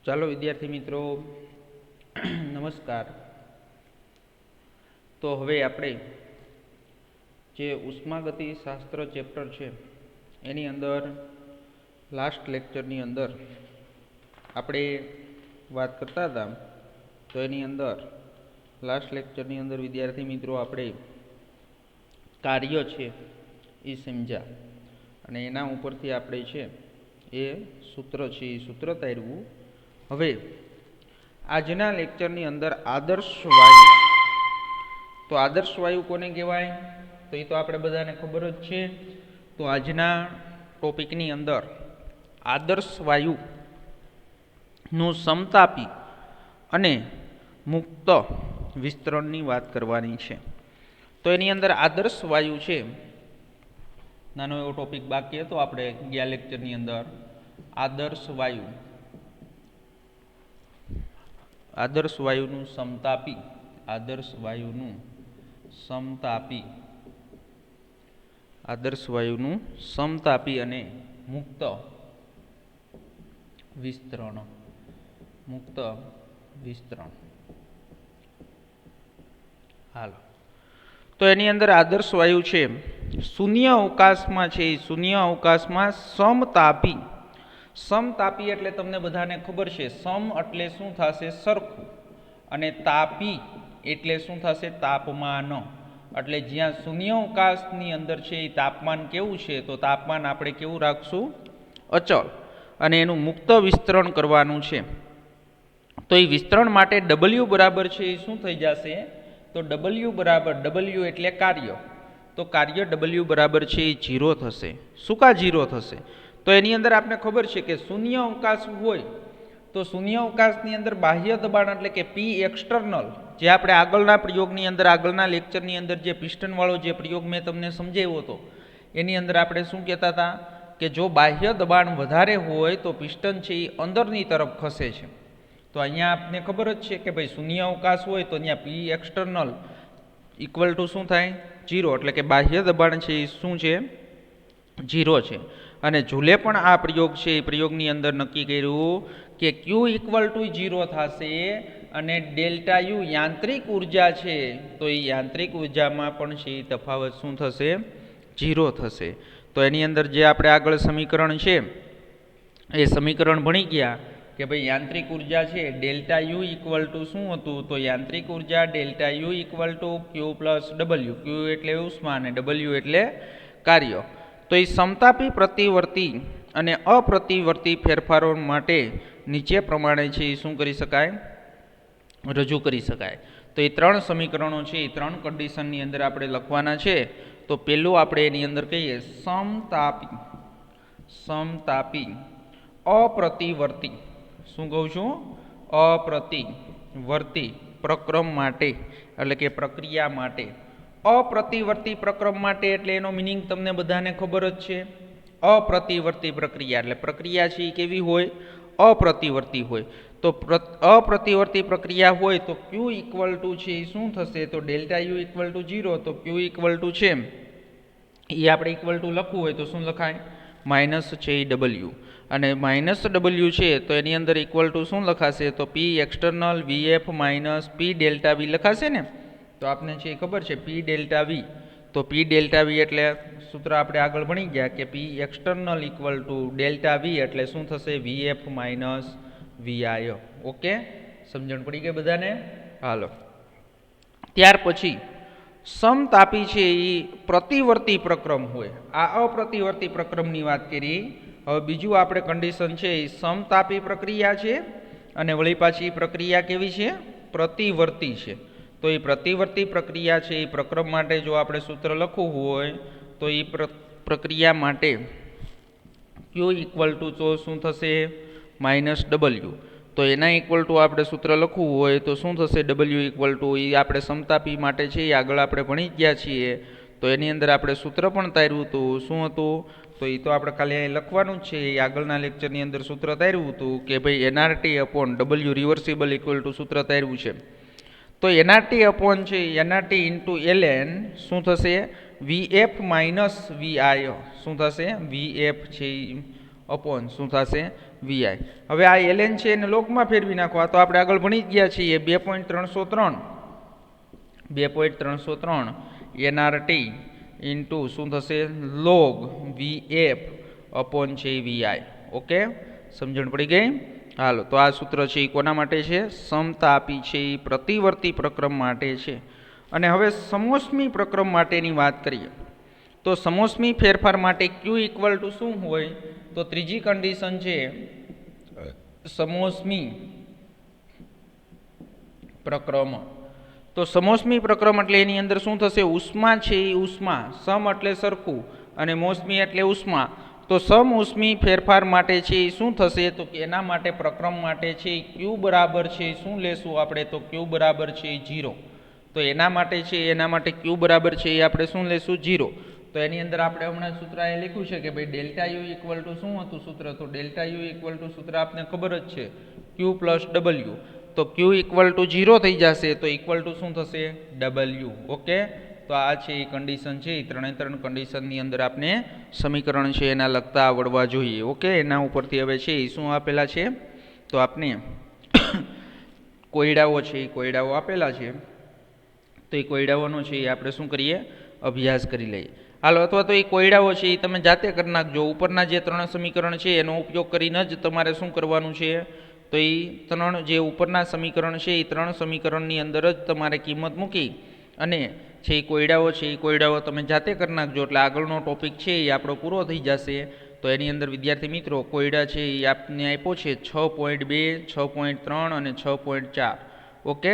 ચાલો વિદ્યાર્થી મિત્રો નમસ્કાર। તો હવે આપણે જે ઉષ્માગતિ શાસ્ત્ર ચેપ્ટર છે એની અંદર લાસ્ટ લેક્ચરની અંદર આપણે વાત કરતા હતા। તો એની અંદર લાસ્ટ લેક્ચરની અંદર વિદ્યાર્થી મિત્રો આપણે કાર્ય છે એ સમજ્યા અને એના ઉપરથી આપણે છે એ સૂત્ર છે એ સૂત્ર તાર્યું। હવે આજના લેક્ચરની અંદર આદર્શ વાયુ, તો આદર્શ વાયુ કોને કહેવાય તો એ તો આપણે બધાને ખબર જ છે। તો આજના ટોપિકની અંદર આદર્શ વાયુનું સમતાપી અને મુક્ત વિસ્તરણની વાત કરવાની છે। તો એની અંદર આદર્શ વાયુ છે, નાનો એવો ટોપિક બાકી હતો આપણે ગયા લેક્ચરની અંદર। આદર્શ વાયુનું સમતાપી, આદર્શ વાયુનું સમતાપી અને મુક્ત વિસ્તરણ। હાલો, તો એની અંદર આદર્શ વાયુ છે શૂન્ય અવકાશમાં છે, શૂન્ય અવકાશમાં સમતાપી એટલે તમને બધાને ખબર છે, સમ એટલે શું થશે સરખું, અને તાપી એટલે શું થશે તાપમાન। એટલે જ્યાં શૂન્ય અવકાશની અંદર છે એ તાપમાન કેવું છે તો તાપમાન આપણે કેવું રાખશું અચળ, અને એનું મુક્ત વિસ્તરણ કરવાનું છે। તો એ વિસ્તરણ માટે W બરાબર છે એ શું થઈ જશે તો W એટલે કાર્ય, તો કાર્ય W બરાબર છે એ 0 થશે। શું કા 0 થશે તો એની અંદર આપણે ખબર છે કે શૂન્ય અવકાશ હોય તો શૂન્ય અવકાશની અંદર બાહ્ય દબાણ એટલે કે P એક્સટર્નલ, જે આપણે આગળના પ્રયોગની અંદર આગળના લેક્ચરની અંદર જે પિસ્ટનવાળો જે પ્રયોગ મેં તમને સમજાવ્યો હતો એની અંદર આપણે શું કહેતા હતા કે જો બાહ્ય દબાણ વધારે હોય તો પિસ્ટન છે એ અંદરની તરફ ખસે છે। તો અહીંયા આપને ખબર જ છે કે ભાઈ શૂન્ય અવકાશ હોય તો અહીંયા P એક્સટર્નલ ઇક્વલ ટુ શું થાય 0, એટલે કે બાહ્ય દબાણ છે એ શું છે 0 છે। અને ઝૂલે પણ આ પ્રયોગ છે એ પ્રયોગની અંદર નક્કી કર્યું કે Q ઇક્વલ ટુ 0 થશે અને ડેલ્ટા યુ યાંત્રિક ઉર્જા છે તો એ યાંત્રિક ઉર્જામાં પણ છે એ તફાવત શું થશે 0 થશે। તો એની અંદર જે આપણે આગળ સમીકરણ છે એ સમીકરણ ભણી ગયા કે ભાઈ યાંત્રિક ઉર્જા છે ડેલ્ટા યુ ઇક્વલ ટુ શું હતું તો યાંત્રિક ઉર્જા delta U equal two Q plus W, Q એટલે ઉષ્મા અને W એટલે કાર્ય। તો એ સમતાપી પ્રતિવર્તી અને અપ્રતિવર્તી ફેરફારો માટે નીચે પ્રમાણે છે એ શું કરી શકાય રજૂ કરી શકાય। તો એ 3 સમીકરણો છે એ 3 કન્ડિશનની અંદર આપણે લખવાના છે। તો પહેલું આપણે એની અંદર કહીએ સમતાપી અપ્રતિવર્તી, શું કહું છું અપ્રતિવર્તી પ્રક્રમ માટે એટલે કે પ્રક્રિયા માટે। અપ્રતિવર્તી પ્રક્રમ માટે એટલે એનો મિનિંગ તમને બધાને ખબર જ છે। અપ્રતિવર્તી પ્રક્રિયા એટલે પ્રક્રિયા છે એ કેવી હોય અપ્રતિવર્તી હોય। તો અપ્રતિવર્તી પ્રક્રિયા હોય તો Q ઇક્વલ ટુ છે એ શું થશે તો ડેલ્ટા યુ ઇક્વલ ટુ 0, તો Q ઇક્વલ ટુ છે એ આપણે ઇક્વલ ટુ લખવું હોય તો શું લખાય માઇનસ છે એ W, અને માઇનસ W છે તો એની અંદર ઇક્વલ ટુ શું લખાશે તો P external VF minus P delta V લખાશે ને। તો આપને છે એ ખબર છે P ડેલ્ટા V, તો P ડેલ્ટા V એટલે સૂત્ર આપણે આગળ ભણી ગયા કે P external equal to delta V એટલે શું થશે VF માઇનસ VI। ઓકે, સમજણ પડી ગઈ બધાને? હાલો, ત્યાર પછી સમતાપી છે એ પ્રતિવર્તી પ્રક્રમ હોય, આ અપ્રતિવર્તી પ્રક્રમની વાત કરી। હવે બીજું આપણે કન્ડિશન છે એ સમતાપી પ્રક્રિયા છે અને વળી પાછી પ્રક્રિયા કેવી છે પ્રતિવર્તી છે। તો એ પ્રતિવર્તી પ્રક્રિયા છે એ પ્રક્રમ માટે જો આપણે સૂત્ર લખવું હોય તો એ પ્રક્રિયા માટે Q ઇક્વલ ટુ તો શું થશે માઇનસ W, તો એના ઇક્વલ ટુ આપણે સૂત્ર લખવું હોય તો શું થશે W ઇક્વલ ટુ એ આપણે સમતાપી માટે છે એ આગળ આપણે ભણી ગયા છીએ। તો એની અંદર આપણે સૂત્ર પણ તાર્યું હતું, શું હતું તો એ તો આપણે ખાલી અહીં લખવાનું જ છે, એ આગળના લેક્ચરની અંદર સૂત્ર તાર્યું હતું કે ભાઈ NRT upon W reversible equal to સૂત્ર તાર્યું છે। તો NRT અપોન છે NRT ઇન્ટુ ln શું થશે VF માઇનસ VI, શું થશે VF છે અપોન શું થશે વીઆઈ. હવે આ ln છે એને લોકમાં ફેરવી નાખો. આ તો આપણે આગળ ભણી જ ગયા છીએ. 2.303 nRT ઇન્ટુ શું થશે log VF અપોન છે વીઆઈ. ઓકે, સમજણ પડી ગઈ? હાલો, તો આ સૂત્ર છે એ કોના માટે છે? સમતાપી છે એ પ્રતિવર્તી પ્રક્રમ માટે છે. અને હવે સમોષ્મી પ્રક્રમ માટેની વાત કરીએ તો સમોષ્મી ફેરફાર માટે ક્યુ ઇક્વલ ટુ શું હોય? તો ત્રીજી કન્ડિશન છે સમોષ્મી પ્રક્રમ. તો સમોષ્મી પ્રક્રમ એટલે એની અંદર શું થશે? ઉષ્મા છે એ ઉષ્મા, સમ એટલે સરખું અને મોસમી એટલે ઉષ્મા. તો સમઉષ્મી ફેરફાર માટે છે એ શું થશે? તો એના માટે પ્રક્રમ માટે છે ક્યુ બરાબર છે શું લેશું આપણે? તો ક્યુ બરાબર છે 0. તો એના માટે છે ક્યુ બરાબર છે એ આપણે શું લેશું? 0. તો એની અંદર આપણે હમણાં સૂત્ર એ લખ્યું છે કે ભાઈ ડેલ્ટા યુ ઇક્વલ ટુ શું હતું સૂત્ર? તો ડેલ્ટા યુ ઇક્વલ ટુ સૂત્ર આપને ખબર જ છે ક્યુ પ્લસ ડબલ્યુ. તો ક્યુ ઇક્વલ ટુ 0 થઈ જશે તો ઇક્વલ ટુ શું થશે? ડબલ્યુ. ઓકે, તો આ છે એ કન્ડિશન છે. એ ત્રણે ત્રણ કન્ડિશનની અંદર આપણે સમીકરણ છે એના લગતા આવડવા જોઈએ. ઓકે, એના ઉપરથી હવે છે એ શું આપેલા છે? તો આપણે કોયડાઓ છે એ કોયડાઓ આપેલા છે. તો એ કોયડાઓનો છે એ આપણે શું કરીએ? અભ્યાસ કરી લઈએ. હાલો, અથવા તો એ કોયડાઓ છે એ તમે જાતે કરી નાખજો. ઉપરના જે ત્રણ સમીકરણ છે એનો ઉપયોગ કરીને જ તમારે શું કરવાનું છે? તો એ ત્રણ જે ઉપરના સમીકરણ છે એ ત્રણ સમીકરણની અંદર જ તમારે કિંમત મૂકી અને છે એ કોયડાઓ છે એ કોયડાઓ તમે જાતે કરી નાખજો. એટલે આગળનો ટોપિક છે એ આપણો પૂરો થઈ જશે. તો એની અંદર વિદ્યાર્થી મિત્રો કોયડા છે એ આપને આપ્યો છે 6.2, 6.3 અને 6.4. ઓકે,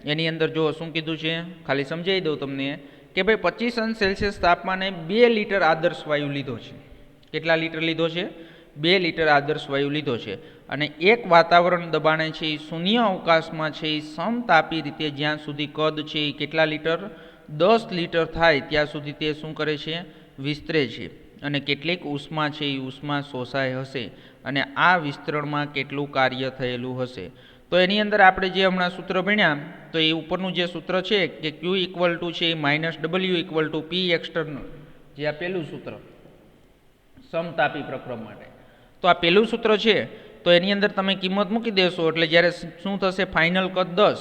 એની અંદર જો શું કીધું છે ખાલી સમજાવી દઉં તમને કે ભાઈ 25 અંશ સેલ્સિયસ તાપમાને 2 લીટર આદર્શ વાયુ લીધો છે. કેટલા લીટર લીધો છે? 2 લીટર આદર્શ વાયુ લીધો છે. અને એક વાતાવરણ દબાણે છે એ શૂન્ય અવકાશમાં છે એ સમતાપી રીતે જ્યાં સુધી કદ છે એ કેટલા લીટર? 10 લીટર થાય ત્યાં સુધી તે શું કરે છે? વિસ્તરે છે. અને કેટલીક ઉષ્મા છે એ ઉષ્મા શોષાય હશે અને આ વિસ્તરણમાં કેટલું કાર્ય થયેલું હશે. તો એની અંદર આપણે જે હમણાં સૂત્ર ભણ્યા તો એ ઉપરનું જે સૂત્ર છે કે ક્યુ ઇક્વલ ટુ છે minus W equal to P external, જે આ પહેલું સૂત્ર સમતાપી પ્રક્રમ માટે. તો આ પહેલું સૂત્ર છે. તો એની અંદર તમે કિંમત મૂકી દેશો એટલે જ્યારે શું થશે? ફાઇનલ કદ 10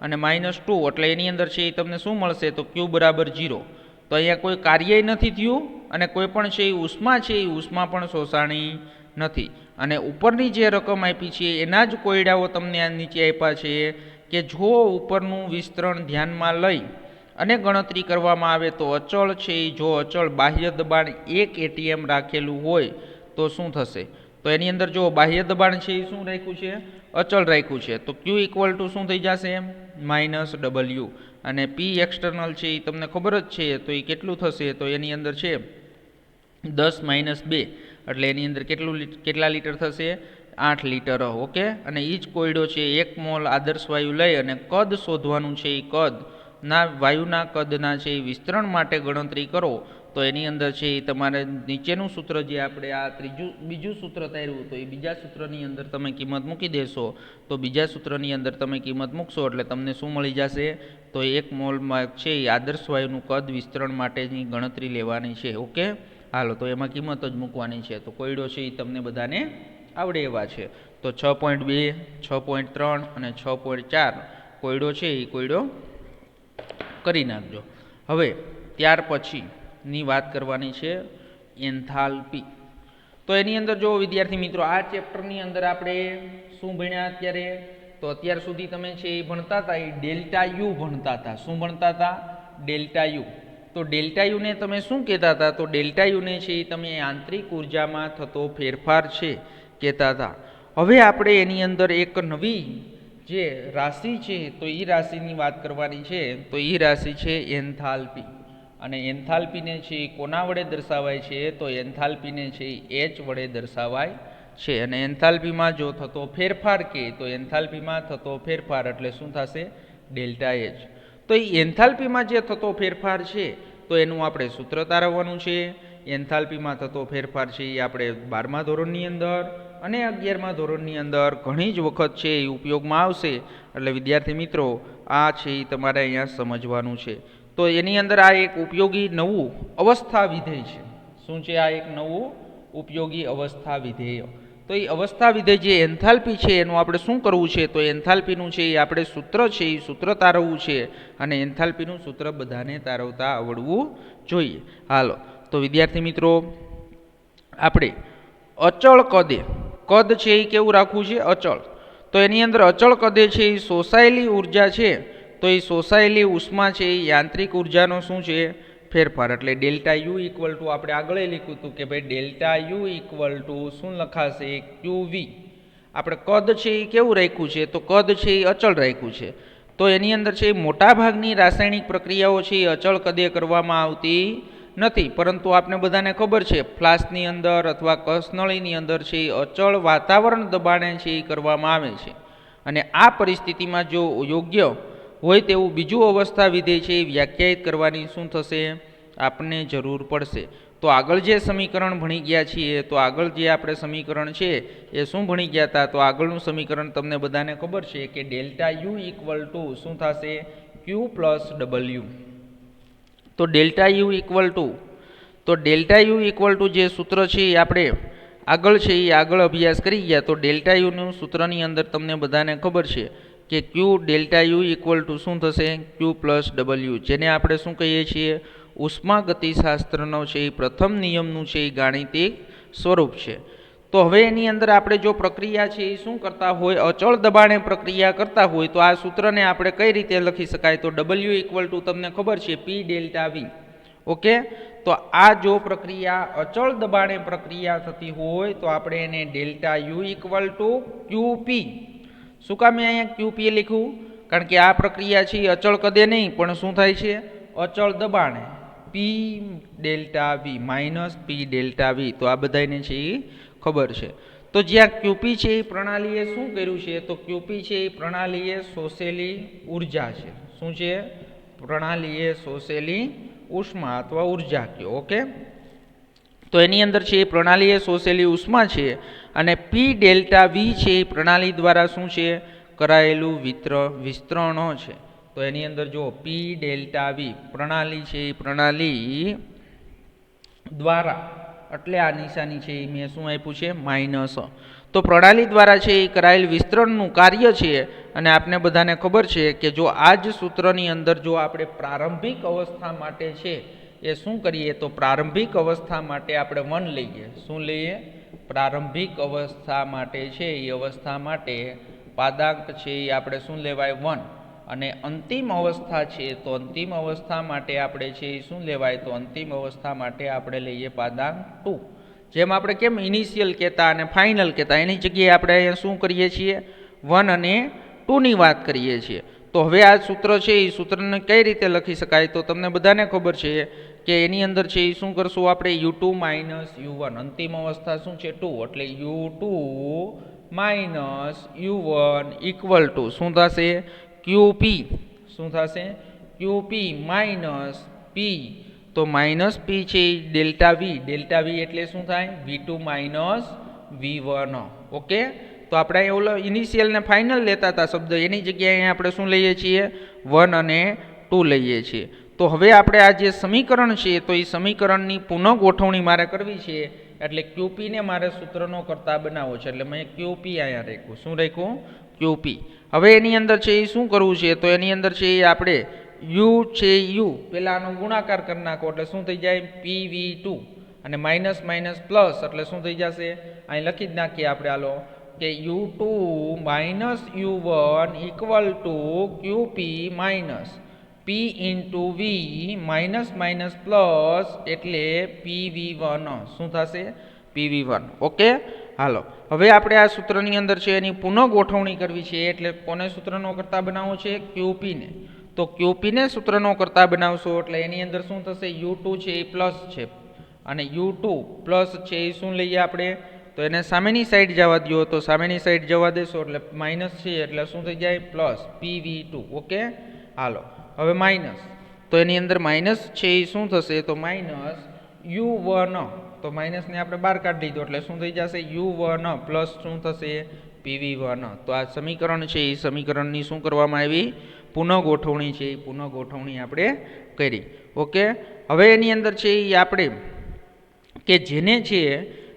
અને -2 એટલે એની અંદર છે એ તમને શું મળશે? તો ક્યુ બરાબર 0. તો અહીંયા કોઈ કાર્ય નથી થયું અને કોઈ પણ છે એ ઉષ્મા છે એ ઉષ્મા પણ શોષાણી નથી. અને ઉપરની જે રકમ આપી છે એના જ કોયડાઓ તમને આ નીચે આપ્યા છે કે જો ઉપરનું વિસ્તરણ ધ્યાનમાં લઈ અને ગણતરી કરવામાં આવે તો અચળ છે એ જો અચળ બાહ્ય દબાણ 1 ATM રાખેલું હોય તો શું થશે? તો એની અંદર જો બાહ્ય દબાણ છે એ શું રાખ્યું છે? અચળ રાખ્યું છે. તો ક્યુ ઇક્વલ ટુ શું થઈ જશે? Minus W. અને પી એક્સટર્નલ છે એ તમને ખબર જ છે તો એ કેટલું થશે? તો એની અંદર છે 10 - 2 એટલે એની અંદર કેટલા લીટર થશે? 8 લીટર. ઓકે, અને એ જ કોયડો છે 1 મોલ આદર્શ વાયુ લઈ અને કદ શોધવાનું છે. એ કદના વાયુના કદના છે એ વિસ્તરણ માટે ગણતરી કરો. તો એની અંદર છે એ તમારે નીચેનું સૂત્ર જે આપણે આ બીજું સૂત્ર તાર્યું તો એ બીજા સૂત્રની અંદર તમે કિંમત મૂકી દેશો. તો બીજા સૂત્રની અંદર તમે કિંમત મૂકશો એટલે તમને શું મળી જશે? તો 1 મોલમાં છે એ આદર્શ વાયુનું કદ વિસ્તરણ માટેની ગણતરી લેવાની છે. ઓકે, હાલો, તો એમાં કિંમત જ મૂકવાની છે. તો કોયડો છે એ તમને બધાને આવડે એવા છે. તો 6.2, 6.3 અને 6.4 કોયડો છે એ કોયડો કરી નાખજો. હવે ત્યાર પછીની વાત કરવાની છે એન્થાલ્પી. તો એની અંદર જો વિદ્યાર્થી મિત્રો આ ચેપ્ટરની અંદર આપણે શું ભણ્યા અત્યારે? તો અત્યાર સુધી તમે છે એ ભણતા હતા એ ડેલ્ટા યુ ભણતા હતા. શું ભણતા હતા? Delta you. તો ડેલ્ટા યુને તમે શું કહેતા હતા? તો ડેલ્ટા યુને છે એ તમે આંતરિક ઉર્જામાં થતો ફેરફાર છે કહેતા હતા. હવે આપણે એની અંદર એક નવી જે રાશિ છે તો એ રાશિની વાત કરવાની છે. તો એ રાશિ છે એન્થાલ્પી. અને એન્થાલ્પીને છે એ કોના વડે દર્શાવાય છે? તો એન્થાલ્પીને છે એ H વડે દર્શાવાય છે. અને એન્થાલ્પીમાં જો થતો ફેરફાર કે તો એન્થાલ્પીમાં થતો ફેરફાર એટલે શું થશે? Delta H. તો એ એન્થાલ્પીમાં જે થતો ફેરફાર છે તો એનું આપણે સૂત્ર તારવવાનું છે. એન્થાલ્પીમાં થતો ફેરફાર છે એ આપણે 12મા ધોરણની અંદર અને 11મા ધોરણની અંદર ઘણી જ વખત છે એ ઉપયોગમાં આવશે. એટલે વિદ્યાર્થી મિત્રો આ છે એ તમારે અહીંયા સમજવાનું છે. તો એની અંદર આ એક ઉપયોગી નવું અવસ્થા વિધેય છે. શું છે આ? એક નવું ઉપયોગી અવસ્થા વિધેય. તો એ અવસ્થા વિધેય જે એન્થાલ્પી છે એનું આપણે શું કરવું છે? તો એન્થાલ્પીનું છે એ આપણે સૂત્ર છે એ સૂત્ર તારવવું છે અને એન્થાલ્પીનું સૂત્ર બધાને તારવતા આવડવું જોઈએ. હાલો, તો વિદ્યાર્થી મિત્રો, આપણે અચળ કદ છે એ કેવું રાખવું છે? અચળ. તો એની અંદર અચળ કદે છે એ શોષાયેલી ઉર્જા છે, તો એ શોષાયેલી ઉષ્મા છે એ યાંત્રિક ઉર્જાનો શું છે? ફેરફાર. એટલે ડેલ્ટા યુ ઇક્વલ ટુ આપણે આગળ લખ્યું હતું કે ભાઈ ડેલ્ટા યુ ઇક્વલ ટુ શું લખાશે? QV. આપણે કદ છે એ કેવું રાખ્યું છે? તો કદ છે એ અચળ રાખ્યું છે. તો એની અંદર છે મોટાભાગની રાસાયણિક પ્રક્રિયાઓ છે એ અચળ કદે કરવામાં આવતી નથી, પરંતુ આપણે બધાને ખબર છે ફ્લાસ્કની અંદર અથવા કસનળીની અંદર છે એ અચળ વાતાવરણ દબાણે છે એ કરવામાં આવે છે. અને આ પરિસ્થિતિમાં જો યોગ્ય હોય તેવું બીજું અવસ્થા વિધેય છે એ વ્યાખ્યાયિત કરવાની શું થશે? આપણને જરૂર પડશે. તો આગળ જે સમીકરણ ભણી ગયા છીએ, તો આગળ જે આપણે સમીકરણ છે એ શું ભણી ગયા હતા? તો આગળનું સમીકરણ તમને બધાને ખબર છે કે ડેલ્ટા યુ ઇક્વલ ટુ શું થશે? Q plus W. તો ડેલ્ટા યુ ઇક્વલ ટુ જે સૂત્ર છે એ આપણે આગળ છે એ આગળ અભ્યાસ કરી ગયા. તો ડેલ્ટા યુનું સૂત્રની અંદર તમને બધાને ખબર છે કે Q delta U equal to શું થશે? Q પ્લસ W, જેને આપણે શું કહીએ છીએ? ઉષ્મા ગતિશાસ્ત્રનો છે એ પ્રથમ નિયમનું છે એ ગાણિતિક સ્વરૂપ છે. તો હવે એની અંદર આપણે જો પ્રક્રિયા છે એ શું કરતા હોય? અચળ દબાણે પ્રક્રિયા કરતા હોય તો આ સૂત્રને આપણે કઈ રીતે લખી શકાય? તો W ઇક્વલ ટુ તમને ખબર છે P ડેલ્ટા V. ઓકે, તો આ જો પ્રક્રિયા અચળ દબાણે પ્રક્રિયા થતી હોય તો આપણે એને delta U equal two QP. શું કામ મેં અહીંયા QP લખ્યું? કારણ કે આ પ્રક્રિયા છે એ અચળ કદે નહીં પણ શું થાય છે? અચળ દબાણે. P delta V minus P delta V. તો આ બધાને છે એ ખબર છે. તો જ્યાં QP છે એ પ્રણાલીએ શું કર્યું છે? તો QP છે એ પ્રણાલીએ શોષેલી ઉર્જા છે. શું છે? પ્રણાલીએ શોષેલી ઉષ્મા અથવા ઉર્જા કયો. ઓકે, તો એની અંદર છે એ પ્રણાલીએ શોષેલી ઉષ્મા છે અને P ડેલ્ટા V છે એ પ્રણાલી દ્વારા શું છે? કરાયેલું વિસ્તરણ છે. તો એની અંદર જો P ડેલ્ટા V પ્રણાલી છે એ પ્રણાલી દ્વારા, એટલે આ નિશાની છે એ મેં શું આપ્યું છે? માઇનસ. તો પ્રણાલી દ્વારા છે એ કરાયેલ વિસ્તરણનું કાર્ય છે. અને આપને બધાને ખબર છે કે જો આ જ સૂત્રની અંદર જો આપણે પ્રારંભિક અવસ્થા માટે છે એ શું કરીએ? તો પ્રારંભિક અવસ્થા માટે આપણે 1 લઈએ. શું લઈએ? પ્રારંભિક અવસ્થા માટે છે એ અવસ્થા માટે પાદાંક છે એ આપણે શું લેવાય? 1. અને અંતિમ અવસ્થા છે તો અંતિમ અવસ્થા માટે આપણે છે એ શું લેવાય? તો અંતિમ અવસ્થા માટે આપણે લઈએ પાદાંક 2. જેમ આપણે કેમ ઇનિશિયલ કહેતા અને ફાઇનલ કહેતા, એની જગ્યાએ આપણે અહીંયા શું કરીએ છીએ? 1 અને 2 ની વાત કરીએ છીએ. તો હવે આ સૂત્ર છે એ સૂત્રને કઈ રીતે લખી શકાય? તો તમને બધાને ખબર છે કે એની અંદર છે એ શું કરશું આપણે? U2 minus U1. અંતિમ અવસ્થા શું છે? 2. એટલે U2 minus U1 equal to શું થશે? QP. શું થશે? QP minus P. તો માઇનસ P છે ડેલ્ટા V. ડેલ્ટા V એટલે શું થાય? V2 minus V1. ઓકે, તો આપણે અહીં ઓલો ઇનિશિયલ ને ફાઇનલ લેતા હતા શબ્દ, એની જગ્યાએ આપણે શું લઈએ છીએ? 1 અને 2 લઈએ છીએ. તો હવે આપણે આ જે સમીકરણ છે તો એ સમીકરણની પુનઃ ગોઠવણી મારે કરવી છે. એટલે QP ને મારે સૂત્રનો કરતા બનાવવો છે. એટલે મેં QP અહીંયા રાખ્યું. શું રાખ્યું? QP. હવે એની અંદર છે એ શું કરવું છે? તો એની અંદર છે એ આપણે U છે U પેલા આનો ગુણાકાર કરી નાખો એટલે શું થઈ જાય? PV2. અને માઇનસ માઇનસ પ્લસ એટલે શું થઈ જશે? અહીં લખી જ નાખીએ આપણે. હાલો કે U2 minus U1 equal to QP minus P into V minus minus plus એટલે PV1. શું થશે? PV1. ઓકે, હાલો હવે આપણે આ સૂત્રની અંદર છે એની પુનઃ ગોઠવણી કરવી છે. એટલે કોને સૂત્રનો કરતા બનાવવો છે? QP ને. તો QP ને સૂત્રનો કરતા બનાવશો એટલે એની અંદર શું થશે? U2 છે એ પ્લસ છે અને U2 પ્લસ છે એ શું લઈએ આપણે? તો એને સામેની સાઈડ જવા દો. તો સામેની સાઈડ જવા દેશો એટલે માઇનસ છે એટલે શું થઈ જાય? Plus PV2. ઓકે, હાલો હવે માઇનસ. તો એની અંદર માઇનસ છે એ શું થશે? તો માઇનસ U1. તો માઇનસને આપણે બહાર કાઢી લીધો એટલે શું થઈ જશે? U1 પ્લસ શું થશે? PV1. તો આ સમીકરણ છે એ સમીકરણની શું કરવામાં આવી? પુનઃ ગોઠવણી છે એ પુનઃ ગોઠવણી આપણે કરી. ઓકે, હવે એની અંદર છે એ આપણે કે જેને છે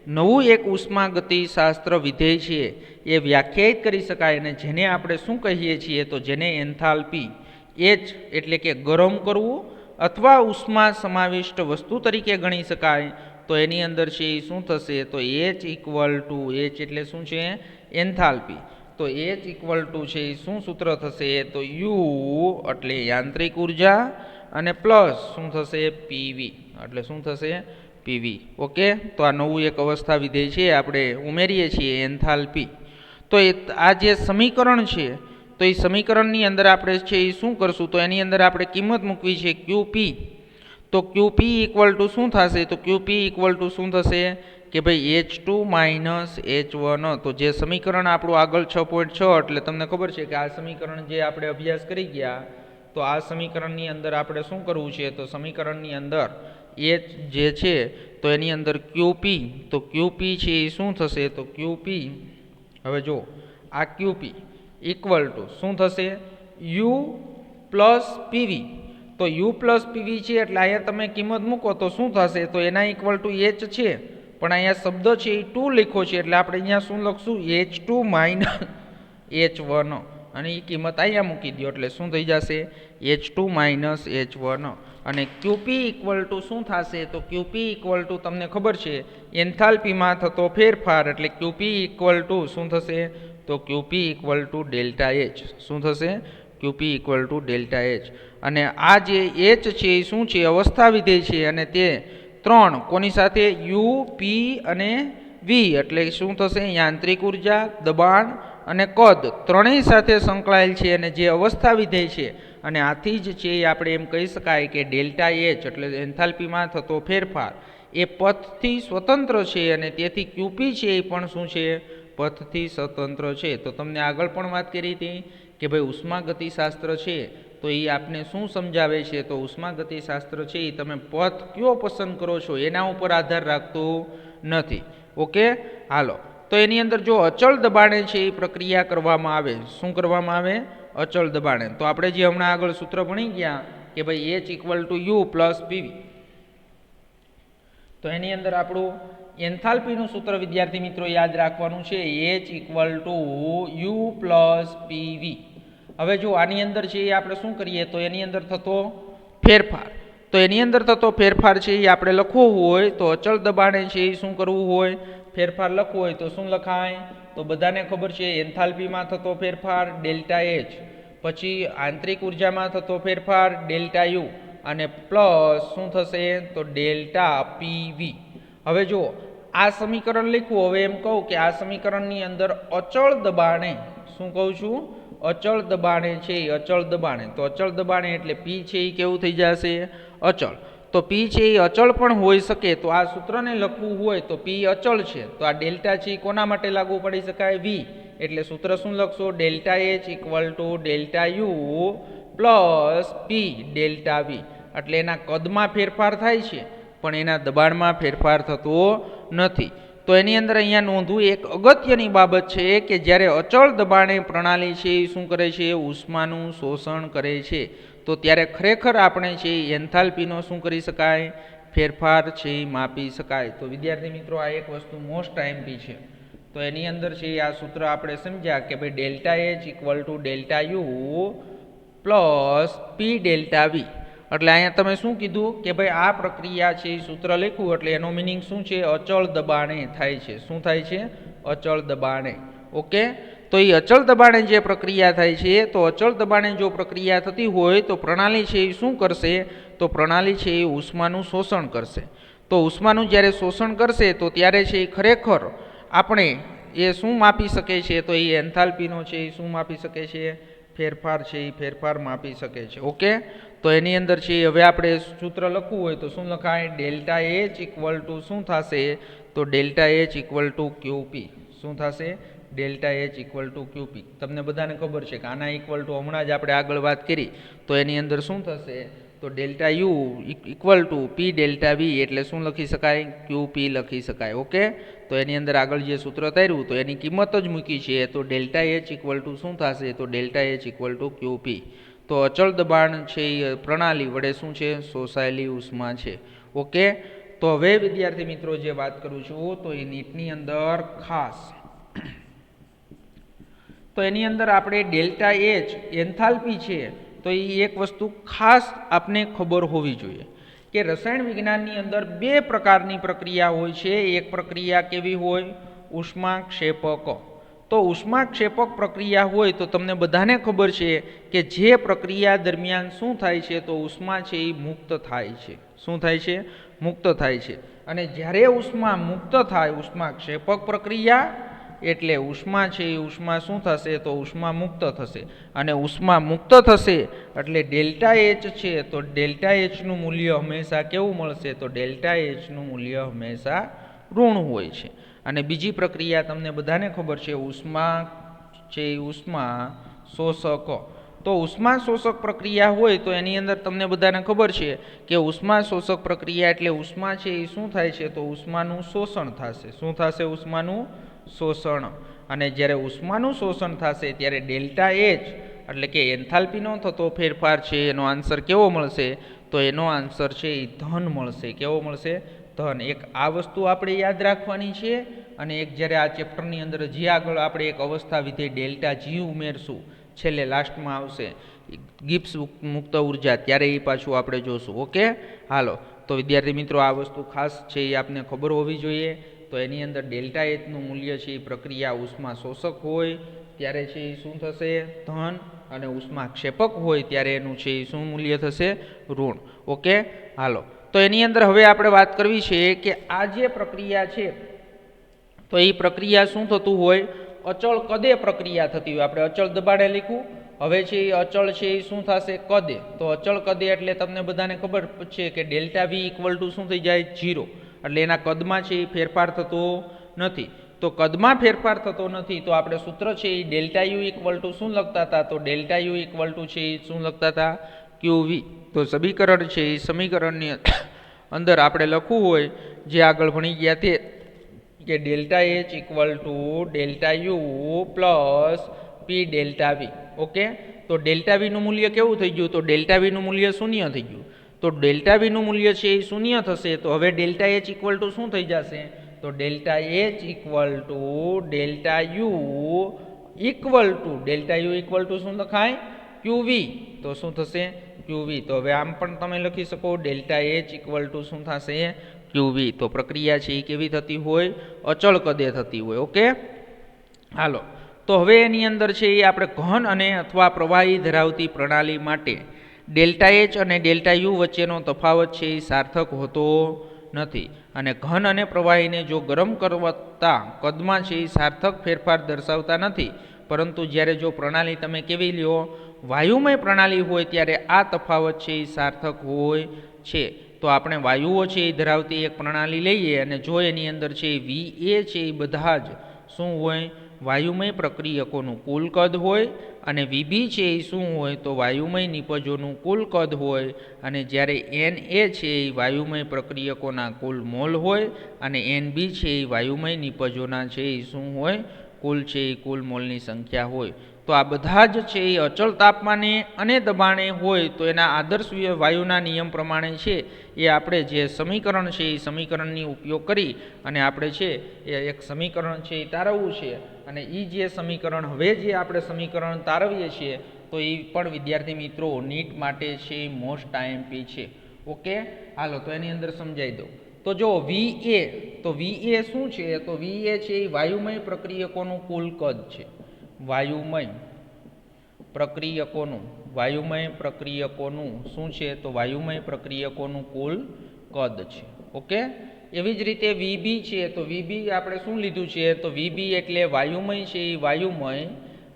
નવું એક ઉષ્માગતિશાસ્ત્ર વિધેય છે એ વ્યાખ્યાયિત કરી શકાય, અને જેને આપણે શું કહીએ છીએ તો જેને એન્થાલ્પી એચ એટલે કે ગરમ કરવું અથવા ઉષ્મા સમાવિષ્ટ વસ્તુ તરીકે ગણી શકાય, તો એની અંદર છે એ શું થશે તો એચ ઇક્વલ ટુ એચ એટલે શું છે એન્થાલ્પી, તો એચ ઇક્વલ ટુ છે એ શું સૂત્ર થશે તો યુ એટલે યાંત્રિક ઉર્જા અને પ્લસ શું થશે પીવી એટલે શું થશે પીવી. ઓકે, તો આ નવું એક અવસ્થા વિધેય છે આપણે ઉમેરીએ છીએ એન્થાલ્પી. તો આ જે સમીકરણ છે તો એ સમીકરણની અંદર આપણે છે એ શું કરશું તો એની અંદર આપણે કિંમત મૂકવી છે ક્યુપી, તો ક્યુપી ઇક્વલ ટુ શું થશે તો ક્યુપી ઇક્વલ ટુ શું થશે કે ભાઈ H2 માઇનસ H1, તો જે સમીકરણ આપણું આગળ 6.6 એટલે તમને ખબર છે કે આ સમીકરણ જે આપણે અભ્યાસ કરી ગયા, તો આ સમીકરણની અંદર આપણે શું કરવું છે તો સમીકરણની અંદર H જે છે તો એની અંદર ક્યુપી, તો ક્યુપી છે એ શું થશે તો ક્યુપી, હવે જો આ ક્યુપી ઇક્વલ ટુ શું થશે યુ પ્લસ પીવી, તો યુ પ્લસ પીવી છે એટલે અહીંયા તમે કિંમત મૂકો તો શું થશે તો એના ઇક્વલ ટુ એચ છે, પણ અહીંયા શબ્દ છે એ 2 લખો છે એટલે આપણે અહીંયા શું લખશું H2 માઇનસ H1, અને એ કિંમત અહીંયા મૂકી દો એટલે શું થઈ જશે H2 માઇનસ H1, અને ક્યુપી ઇક્વલ ટુ શું થશે તો ક્યુપી ઇક્વલ ટુ તમને ખબર છે એન્થાલ્પીમાં થતો ફેરફાર, એટલે ક્યુપી ઇક્વલ ટુ શું થશે તો ક્યુપી ઇક્વલ ટુ ડેલ્ટા એચ, શું થશે ક્યુપી ઇક્વલ ટુ ડેલ્ટા એચ, અને આ જે એચ છે એ શું છે અવસ્થા વિધેય છે, અને તે 3 કોની સાથે યુ પી અને વી એટલે શું થશે યાંત્રિક ઉર્જા, દબાણ અને કદ ત્રણેય સાથે સંકળાયેલ છે, અને જે અવસ્થા વિધેય છે અને આથી જ છે આપણે એમ કહી શકાય કે ડેલ્ટા એચ એટલે એન્થાલ્પીમાં થતો ફેરફાર એ પથથી સ્વતંત્ર છે, અને તેથી ક્યુપી છે એ પણ શું છે પથથી સ્વતંત્ર છે. તો તમને આગળ પણ વાત કરી હતી કે ભાઈ ઉષ્માગતિશાસ્ત્ર છે તો એ આપને શું સમજાવે છે તો ઉષ્માગતિશાસ્ત્ર છે એ તમે પથ કયો પસંદ કરો છો એના ઉપર આધાર રાખતું નથી. ઓકે, હાલો, તો એની અંદર જો અચળ દબાણે છે એ પ્રક્રિયા કરવામાં આવે, શું કરવામાં આવે અચળ દબાણે, તો આપણે જે હમણાં આગળ સૂત્ર ભણી ગયા કે ભાઈ H equal to you plus PV, તો એની અંદર આપણું એન્થાલ્પીનું સૂત્ર વિદ્યાર્થી મિત્રો યાદ રાખવાનું છે H equal to you plus PV. હવે જો આની અંદર છે એ આપણે શું કરીએ તો એની અંદર થતો ફેરફાર, તો એની અંદર થતો ફેરફાર છે એ આપણે લખવો હોય તો અચળ દબાણે છે એ શું કરવું હોય ફેરફાર લખવો હોય તો શું લખાય તો બધાને ખબર છે એન્થાલ્પીમાં થતો ફેરફાર ડેલ્ટા એચ, પછી આંતરિક ઉર્જામાં થતો ફેરફાર ડેલ્ટા યુ, અને પ્લસ શું થશે તો ડેલ્ટા પીવી. હવે જો આ સમીકરણ લખવું, હવે એમ કહું કે આ સમીકરણની અંદર અચળ દબાણે શું કહું છું અચળ દબાણે છે એ અચળ દબાણે, તો અચળ દબાણે એટલે પી છે એ કેવું થઈ જશે અચળ, તો પી છે એ અચળ પણ હોઈ શકે, તો આ સૂત્રને લખવું હોય તો પી અચળ છે તો આ ડેલ્ટા છે એ કોના માટે લાગુ પડી શકાય વી, એટલે સૂત્ર શું લખશો delta H equal to delta U plus P delta V, એટલે એના કદમાં ફેરફાર થાય છે પણ એના દબાણમાં ફેરફાર થતો નથી. તો એની અંદર અહીંયા નોંધવું એક અગત્યની બાબત છે કે જ્યારે અચળ દબાણે પ્રણાલી છે એ શું કરે છે ઉષ્માનું શોષણ કરે છે, તો ત્યારે ખરેખર આપણે છે એન્થાલ્પીનો શું કરી શકાય ફેરફાર છે એ માપી શકાય. તો વિદ્યાર્થી મિત્રો આ એક વસ્તુ મોસ્ટ આઈએમપી છે, તો એની અંદર છે આ સૂત્ર આપણે સમજ્યા કે ભાઈ delta H equal to delta U plus P delta V, એટલે અહીંયા તમે શું કીધું કે ભાઈ આ પ્રક્રિયા છે એ સૂત્ર લખ્યું એટલે એનો મિનિંગ શું છે અચળ દબાણે થાય છે, શું થાય છે અચળ દબાણે. ઓકે, તો એ અચળ દબાણે જે પ્રક્રિયા થાય છે તો અચળ દબાણે જો પ્રક્રિયા થતી હોય તો પ્રણાલી છે એ શું કરશે તો પ્રણાલી છે એ ઉષ્માનું શોષણ કરશે, તો ઉષ્માનું જ્યારે શોષણ કરશે તો ત્યારે છે એ ખરેખર આપણે એ શું માપી શકે છે તો એ એન્થાલ્પીનો છે એ શું માપી શકે છે ફેરફાર છે એ ફેરફાર માપી શકે છે. ઓકે, તો એની અંદર છે હવે આપણે સૂત્ર લખવું હોય તો શું લખાય ડેલ્ટા એચ ઇક્વલ ટુ શું થશે તો ડેલ્ટા એચ ઇક્વલ ટુ ક્યુપી, શું થશે ડેલ્ટા એચ ઇક્વલ ટુ ક્યુપી. તમને બધાને ખબર છે કે આના ઇક્વલ ટુ હમણાં જ આપણે આગળ વાત કરી તો એની અંદર શું થશે તો delta U equal to P delta V એટલે શું લખી શકાય ક્યુપી લખી શકાય. ઓકે, તો એની અંદર આગળ જે સૂત્ર તાર્યું તો એની કિંમત જ મૂકી છે, તો ડેલ્ટા એચ ઇક્વલ ટુ શું થશે તો ડેલ્ટા એચ ઇક્વલ ટુ ક્યુપી. તો અચળ દબાણ છે એ પ્રણાલી વડે શું છે શોષાયેલી ઉષ્મા છે. ઓકે, તો હવે વિદ્યાર્થી મિત્રો જે વાત કરું છું તો એ નીટની અંદર ખાસ તો એની અંદર આપણે ડેલ્ટા એચ એન્થાલ્પી છે તો એ એક વસ્તુ ખાસ આપને ખબર હોવી જોઈએ કે રસાયણ વિજ્ઞાનની અંદર બે પ્રકારની પ્રક્રિયા હોય છે. એક પ્રક્રિયા કેવી હોય? ઉષ્માક્ષેપક. તો ઉષ્માક્ષેપક પ્રક્રિયા હોય તો તમને બધાને ખબર છે કે જે પ્રક્રિયા દરમિયાન શું થાય છે તો ઉષ્મા છે એ મુક્ત થાય છે. શું થાય છે? મુક્ત થાય છે. અને જ્યારે ઉષ્મા મુક્ત થાય, ઉષ્માક્ષેપક પ્રક્રિયા એટલે ઉષ્મા છે એ ઉષ્મા શું થશે તો ઉષ્મા મુક્ત થશે. અને ઉષ્મા મુક્ત થશે એટલે ડેલ્ટા એચ છે તો ડેલ્ટા એચનું મૂલ્ય હંમેશા કેવું મળશે તો ડેલ્ટા એચનું મૂલ્ય હંમેશા ઋણ હોય છે. અને બીજી પ્રક્રિયા તમને બધાને ખબર છે ઉષ્મા છે ઉષ્મા શોષક. તો ઉષ્મા શોષક પ્રક્રિયા હોય તો એની અંદર તમને બધાને ખબર છે કે ઉષ્મા શોષક પ્રક્રિયા એટલે ઉષ્મા છે એ શું થાય છે તો ઉષ્માનું શોષણ થશે. શું થશે? ઉષ્માનું શોષણ. અને જ્યારે ઉષ્માનું શોષણ થશે ત્યારે ડેલ્ટા એચ એટલે કે એન્થાલ્પીનો થતો ફેરફાર છે એનો આન્સર કેવો મળશે તો એનો આન્સર છે એ ધન મળશે. કેવો મળશે? ધન. એક આ વસ્તુ આપણે યાદ રાખવાની છે. અને એક જ્યારે આ ચેપ્ટરની અંદર જે આગળ આપણે એક અવસ્થા વિધેય ડેલ્ટા જી ઉમેરશું, છેલ્લે લાસ્ટમાં આવશે ગિબ્સ મુક્ત ઉર્જા, ત્યારે એ પાછું આપણે જોશું. ઓકે, હાલો. તો વિદ્યાર્થી મિત્રો આ વસ્તુ ખાસ છે એ આપને ખબર હોવી જોઈએ. તો એની અંદર ડેલ્ટા એચનું મૂલ્ય છે એ પ્રક્રિયા ઉષ્મા શોષક હોય ત્યારે છે એ શું થશે? ધન. અને ઉષ્માક્ષેપક હોય ત્યારે એનું છે એ શું મૂલ્ય થશે? ઋણ. ઓકે, હાલો. તો એની અંદર હવે આપણે વાત કરવી છે કે આ જે પ્રક્રિયા છે તો એ પ્રક્રિયા શું થતું હોય? અચળ કદે પ્રક્રિયા થતી હોય. આપણે અચળ દબાણે લખ્યું. હવે છે એ અચળ છે એ શું થશે? કદે. તો અચળ કદે એટલે તમને બધાને ખબર છે કે ડેલ્ટા વી ઇક્વલ ટુ શું થઈ જાય? 0. એટલે એના કદમાં છે એ ફેરફાર થતો નથી. તો કદમાં ફેરફાર થતો નથી તો આપણે સૂત્ર છે એ ડેલ્ટા યુ ઇક્વલ ટુ શું લખતા હતા? તો ડેલ્ટા યુ ઇક્વલ ટુ છે એ શું લખતા હતા? QV. તો સમીકરણ છે એ સમીકરણની અંદર આપણે લખવું હોય જે આગળ ભણી ગયા તે કે delta H equal to delta U plus P delta V. Okay, તો ડેલ્ટા વીનું મૂલ્ય કેવું થઈ ગયું? તો ડેલ્ટા વીનું મૂલ્ય શૂન્ય થઈ ગયું. તો ડેલ્ટા વીનું મૂલ્ય છે એ શૂન્ય થશે તો હવે ડેલ્ટા એચ ઇક્વલ ટુ શું થઈ જશે? તો delta H equal to delta U equal to શું લખાય? QV. તો શું થશે? QV. તો હવે આમ પણ તમે લખી શકો ડેલ્ટા એચ ઇક્વલ ટુ શું થશે? QV. તો પ્રક્રિયા છે એ કેવી થતી હોય? અચળ કદે થતી હોય. ઓકે, હાલો. તો હવે એની અંદર છે એ આપણે ઘન અને અથવા પ્રવાહી ધરાવતી પ્રણાલી માટે ડેલ્ટા એચ અને ડેલ્ટા યુ વચ્ચેનો તફાવત છે એ સાર્થક હોતો નથી. અને ઘન અને પ્રવાહીને જો ગરમ કરતા કદમાં છે એ સાર્થક ફેરફાર દર્શાવતા નથી. પરંતુ જ્યારે જો પ્રણાલી તમે કેવી લ્યો? વાયુમય પ્રણાલી હોય ત્યારે આ તફાવત છે એ સાર્થક હોય છે. તો આપણે વાયુઓ છે એ ધરાવતી એક પ્રણાલી લઈએ અને જો એની અંદર છે VA છે એ બધા જ શું હોય? વાયુમય પ્રક્રિયકોનું કુલ કદ હોય. અને VB છે એ શું હોય? તો વાયુમય નિપજોનું કુલ કદ હોય. અને જ્યારે NA છે એ વાયુમય પ્રક્રિયકોના કુલ મોલ હોય. અને NB છે એ વાયુમય નિપજોના છે એ શું હોય? કુલ છે એ કુલ મોલની સંખ્યા હોય. તો આ બધા જ છે એ અચળ તાપમાને અને દબાણે હોય તો એના આદર્શ વાયુના નિયમ પ્રમાણે છે એ આપણે જે સમીકરણ છે એ સમીકરણની ઉપયોગ કરી અને આપણે છે એ એક સમીકરણ છે એ તારવવું છે. અને એ જે સમીકરણ હવે જે આપણે સમીકરણ તારવીએ છીએ તો એ પણ વિદ્યાર્થી મિત્રો નીટ માટે છે મોસ્ટ IMP છે. ઓકે, હાલો. તો એની અંદર સમજાવી દઉં. તો જો VA, તો VA શું છે? તો VA છે એ વાયુમય પ્રક્રિયકોનું કુલ કદ છે. વાયુમય પ્રક્રિયકોનું શું છે? તો વાયુમય પ્રક્રિયકોનું કુલ કદ છે. ઓકે, એવી જ રીતે VB છે. તો VB આપણે શું લીધું છે? તો VB એટલે વાયુમય છે એ વાયુમય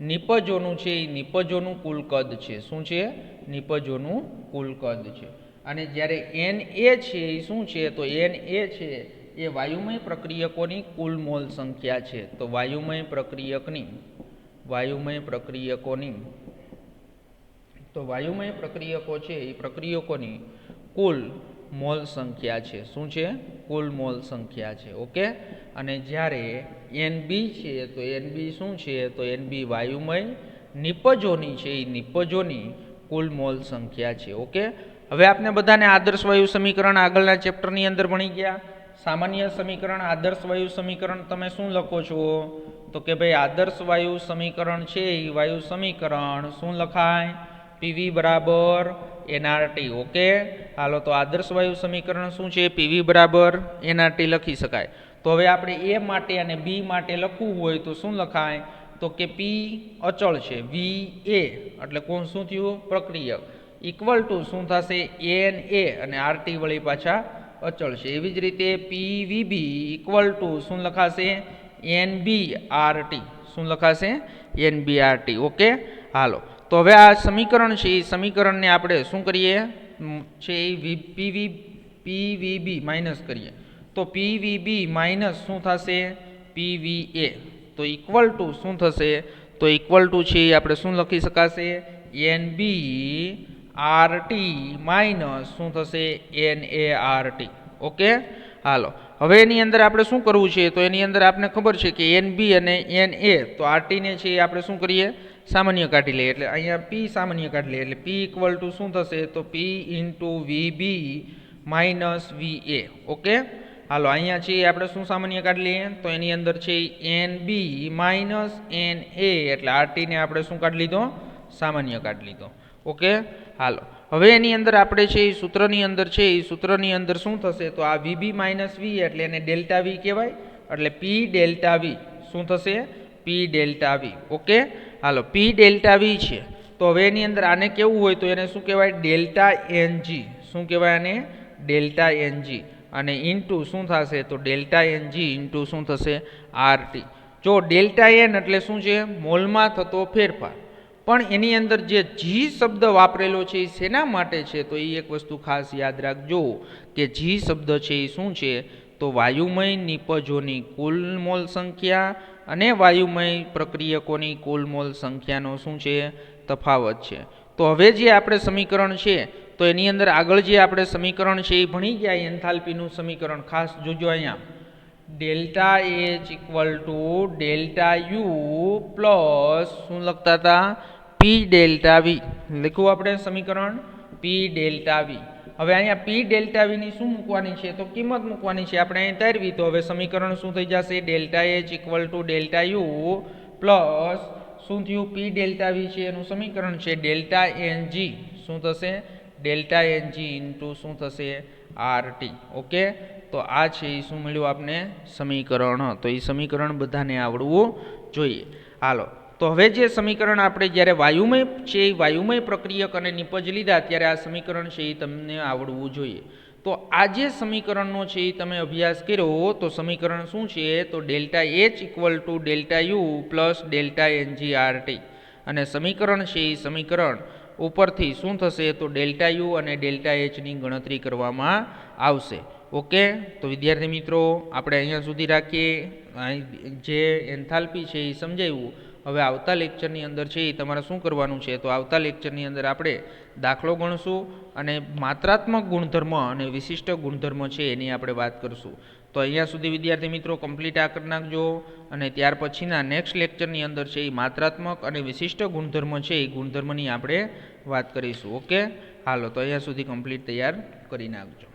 નિપજોનું છે એ નિપજોનું કુલ કદ છે. શું છે? નિપજોનું કુલ કદ છે. અને જ્યારે NA છે એ શું છે? તો NA છે એ વાયુમય પ્રક્રિયકોની કુલ મોલ સંખ્યા છે. તો વાયુમય પ્રક્રિયકો છે એ પ્રક્રિયકોની કુલ મોલ સંખ્યા છે. શું છે? કુલ મોલ સંખ્યા છે. ઓકે, અને જ્યારે NB છે તો NB શું છે? તો NB વાયુમય નિપજોની છે એ નિપજોની કુલ મોલ સંખ્યા છે. ઓકે, હવે આપણે બધાને આદર્શ વાયુ સમીકરણ આગળના ચેપ્ટરની અંદર ભણી ગયા. સામાન્ય સમીકરણ, આદર્શ વાયુ સમીકરણ તમે શું લખો છો? તો કે ભાઈ આદર્શ વાયુ સમીકરણ છે એ વાયુ સમીકરણ શું લખાય? પીવી બરાબર એનઆરટી. ઓકે, હાલો, તો આદર્શ વાયુ સમીકરણ શું છે? પીવી બરાબર એનઆરટી લખી શકાય. તો હવે આપણે એ માટે અને બી માટે લખવું હોય તો શું લખાય? તો કે પી અચળ છે, વી એ એટલે કોણ શું થયું? પ્રક્રિયક, ઇક્વલ ટુ શું થશે? એન એ અને આરટી વળી પાછા અચળ છે. એવી જ રીતે પી વી બી ઇક્વલ ટુ શું લખાશે? N B RT. શું લખાશે? N B RT. ઓકે, હાલો, તો હવે આ સમીકરણ છે એ સમીકરણને આપણે શું કરીએ છે? પીવીબી માઇનસ કરીએ તો પીવીબી માઇનસ શું થશે? પીવીએ. તો ઇક્વલ ટુ શું થશે? તો ઇક્વલ ટુ છે આપણે શું લખી શકાશે? એન બી આરટી માઇનસ શું થશે? એન એ આરટી. ઓકે, હાલો, હવે એની અંદર આપણે શું કરવું છે? તો એની અંદર આપણે ખબર છે કે એન બી અને એન એ, તો આરટીને છે આપણે શું કરીએ? સામાન્ય કાઢી લઈએ. એટલે અહીંયા પી સામાન્ય કાઢી લઈએ એટલે પી ઇક્વલ ટુ શું થશે? તો પી ઇન્ટુ વી બી માઇનસ વી એ. ઓકે, હાલો, અહીંયા છે આપણે શું સામાન્ય કાઢી લઈએ? તો એની અંદર છે એન બી માઇનસ એન એ એટલે આરટીને આપણે શું કાઢી લીધો? સામાન્ય કાઢી લીધો. ઓકે, હાલો, હવે એની અંદર આપણે છે એ સૂત્રની અંદર છે એ સૂત્રની અંદર શું થશે? તો આ વીબી માઇનસ વી એટલે એને ડેલ્ટા વી કહેવાય. એટલે પી ડેલ્ટા વી શું થશે? P delta V. ઓકે, હાલો, પી ડેલ્ટા વી છે. તો હવે એની અંદર આને કેવું હોય તો એને શું કહેવાય? Delta NG. શું કહેવાય આને? Delta NG. અને ઇન્ટુ શું થશે? તો ડેલ્ટા એનજી ઇન્ટુ શું થશે? આરટી. જો ડેલ્ટા એન એટલે શું છે? મોલમાં થતો ફેરફાર. પણ એની અંદર જે જી શબ્દ વાપરેલો છે એ શેના માટે છે? તો એ એક વસ્તુ ખાસ યાદ રાખજો કે જી શબ્દ છે એ શું છે? તો વાયુમય નિપજોની કુલ મોલ સંખ્યા અને વાયુમય પ્રક્રિયકોની કુલ મોલ સંખ્યાનો શું છે? તફાવત છે. તો હવે જે આપણે સમીકરણ છે તો એની અંદર આગળ જે આપણે સમીકરણ છે એ ભણી ગયા એન્થાલ્પીનું સમીકરણ. ખાસ જોજો અહીંયા delta H equal to delta U plus શું લખતા હતા? P delta V. લખ્યું આપણે સમીકરણ પી ડેલ્ટા વી. હવે અહીંયા પી ડેલ્ટા વીની શું મૂકવાની છે? તો કિંમત મૂકવાની છે. આપણે અહીં તારવી તો હવે સમીકરણ શું થઈ જશે? Delta H equal to delta U plus શું થયું? પી ડેલ્ટા વી છે એનું સમીકરણ છે ડેલ્ટા એનજી. શું થશે? ડેલ્ટા એનજી ઇન્ટુ શું થશે? આરટી. ઓકે, તો આ છે એ શું મળ્યું આપને? સમીકરણ. તો એ સમીકરણ બધાને આવડવું જોઈએ. હાલો, તો હવે જે સમીકરણ આપણે જ્યારે વાયુમય છે એ વાયુમય પ્રક્રિયક અને નિપજ લીધા ત્યારે આ સમીકરણ છે એ તમને આવડવું જોઈએ. તો આ જે સમીકરણનો છે એ તમે અભ્યાસ કર્યો તો સમીકરણ શું છે? તો delta H equal to delta U plus delta NG RT. અને સમીકરણ છે એ સમીકરણ ઉપરથી શું થશે? તો ડેલ્ટા યુ અને ડેલ્ટા એચની ગણતરી કરવામાં આવશે. ઓકે, તો વિદ્યાર્થી મિત્રો આપણે અહીંયા સુધી રાખીએ. જે એન્થાલ્પી છે એ સમજાવ્યું. હવે આવતા લેક્ચરની અંદર છે એ તમારે શું કરવાનું છે? તો આવતા લેક્ચરની અંદર આપણે દાખલો ગણશું અને માત્રાત્મક ગુણધર્મ અને વિશિષ્ટ ગુણધર્મ છે એની આપણે વાત કરશું. તો અહીંયા સુધી વિદ્યાર્થી મિત્રો કમ્પ્લીટ આ કરી નાખજો અને ત્યાર પછીના નેક્સ્ટ લેક્ચરની અંદર છે એ માત્રાત્મક અને વિશિષ્ટ ગુણધર્મ છે એ ગુણધર્મની આપણે વાત કરીશું. ઓકે, હાલો, તો અહીંયા સુધી કમ્પ્લીટ તૈયાર કરી નાખજો.